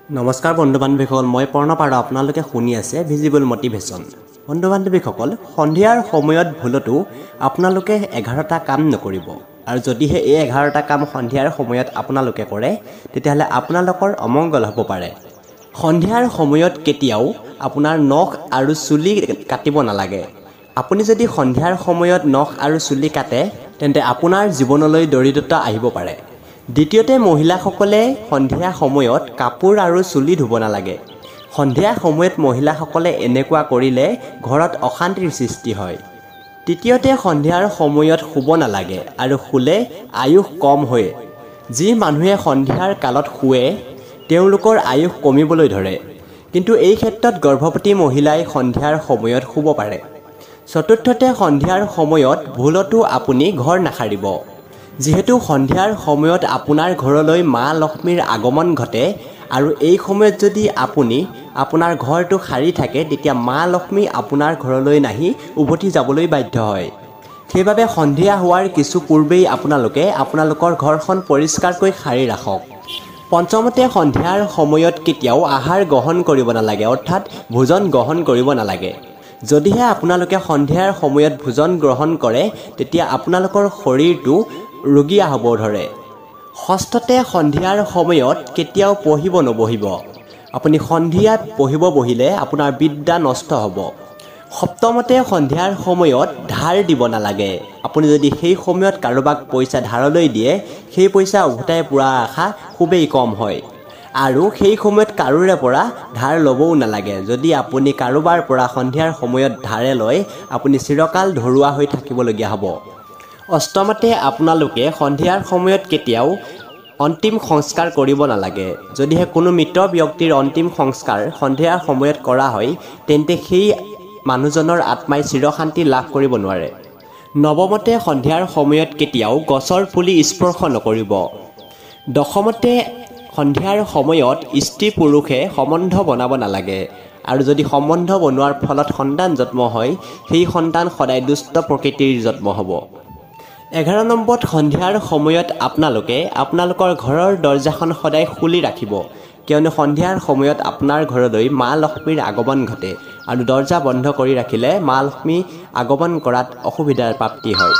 নমস্কাৰ বন্ধু বান্ধৱীসকল, মই প্ৰণৱ আৰু আপোনালোকে শুনি আছে ভিজিবল মটিভেশ্যন। বন্ধু বান্ধৱীসকল, সন্ধিয়াৰ সময়ত ভুলতো আপোনালোকে 11টা কাম নকৰিব। আৰু যদিহে এই 11টা কাম সন্ধিয়াৰ সময়ত আপোনালোকে কৰে তেতিয়াহ'লে আপোনালোকৰ অমংগল হ'ব পাৰে। সন্ধিয়াৰ সময়ত কেতিয়াও আপোনাৰ নখ আৰু চুলি কাটিব নালাগে। আপুনি যদি সন্ধিয়াৰ সময়ত নখ আৰু চুলি কাটে তেন্তে আপোনাৰ জীৱনলৈ দৰিদ্ৰতা আহিব পাৰে। দ্বিতীয়তে, মহিলাসকলে সন্ধিয়া সময়ত কাপোৰ আৰু চুলি ধুব নালাগে। সন্ধিয়া সময়ত মহিলাসকলে এনেকুৱা কৰিলে ঘৰত অশান্তিৰ সৃষ্টি হয়। তৃতীয়তে, সন্ধিয়াৰ সময়ত শুব নালাগে আৰু শুলে আয়ুস কম হয়। যি মানুহে সন্ধিয়াৰ কালত শুৱে তেওঁলোকৰ আয়ুস কমিবলৈ ধৰে, কিন্তু এই ক্ষেত্ৰত গৰ্ভৱতী মহিলাই সন্ধিয়াৰ সময়ত শুব পাৰে। চতুৰ্থতে, সন্ধিয়াৰ সময়ত ভুলতো আপুনি ঘৰ নাসাৰিব। যিহেতু সন্ধিয়াৰ সময়ত আপোনাৰ ঘৰলৈ মা লক্ষ্মীৰ আগমন ঘটে আৰু এই সময়ত যদি আপুনি আপোনাৰ ঘৰটো সাৰি থাকে তেতিয়া মা লক্ষ্মী আপোনাৰ ঘৰলৈ নাহি উভতি যাবলৈ বাধ্য হয়। সেইবাবে সন্ধিয়া হোৱাৰ কিছু পূৰ্বেই আপোনালোকে আপোনালোকৰ ঘৰখন পৰিষ্কাৰকৈ সাৰি ৰাখক। পঞ্চমতে, সন্ধিয়াৰ সময়ত কেতিয়াও আহাৰ গ্ৰহণ কৰিব নালাগে, অৰ্থাৎ ভোজন গ্ৰহণ কৰিব নালাগে। যদিহে আপোনালোকে সন্ধিয়াৰ সময়ত ভোজন গ্ৰহণ কৰে তেতিয়া আপোনালোকৰ শৰীৰটো ৰোগীয়া হ'ব ধৰে। ষষ্ঠতে, সন্ধিয়াৰ সময়ত কেতিয়াও পঢ়িব নবহিব। আপুনি সন্ধিয়াত পঢ়িব বহিলে আপোনাৰ বিদ্যা নষ্ট হ'ব। সপ্তমতে, সন্ধিয়াৰ সময়ত ধাৰ দিব নালাগে। আপুনি যদি সেই সময়ত কাৰোবাক পইচা ধাৰলৈ দিয়ে সেই পইচা উভতাই পোৱাৰ আশা খুবেই কম হয়। আৰু সেই সময়ত কাৰোৰে পৰা ধাৰ ল'বও নালাগে। যদি আপুনি কাৰোবাৰ পৰা সন্ধিয়াৰ সময়ত ধাৰে লয় আপুনি চিৰকাল ধৰুৱা হৈ থাকিবলগীয়া হ'ব। অষ্টমতে, আপোনালোকে সন্ধিয়াৰ সময়ত কেতিয়াও অন্তিম সংস্কাৰ কৰিব নালাগে। যদিহে কোনো মৃত ব্যক্তিৰ অন্তিম সংস্কাৰ সন্ধিয়াৰ সময়ত কৰা হয় তেন্তে সেই মানুহজনৰ আত্মাই চিৰশান্তি লাভ কৰিব নোৱাৰে। নৱমতে, সন্ধিয়াৰ সময়ত কেতিয়াও গছৰ পুলি স্পৰ্শ নকৰিব। দশমতে, সন্ধিয়াৰ সময়ত স্ত্ৰী পুৰুষে সম্বন্ধ বনাব নালাগে। আৰু যদি সম্বন্ধ বনোৱাৰ ফলত সন্তান জন্ম হয় সেই সন্তান সদায় দুষ্ট প্ৰকৃতিৰ জন্ম হ'ব। 11 নম্বৰত, সন্ধিয়াৰ সময়ত আপোনালোকে আপোনালোকৰ ঘৰৰ দৰ্জাখন সদায় খুলি ৰাখিব, কিয়নো সন্ধিয়াৰ সময়ত আপোনাৰ ঘৰলৈ মা লক্ষ্মীৰ আগমন ঘটে আৰু দৰ্জা বন্ধ কৰি ৰাখিলে মা লক্ষ্মী আগমন কৰাত অসুবিধাৰ প্ৰাপ্তি হয়।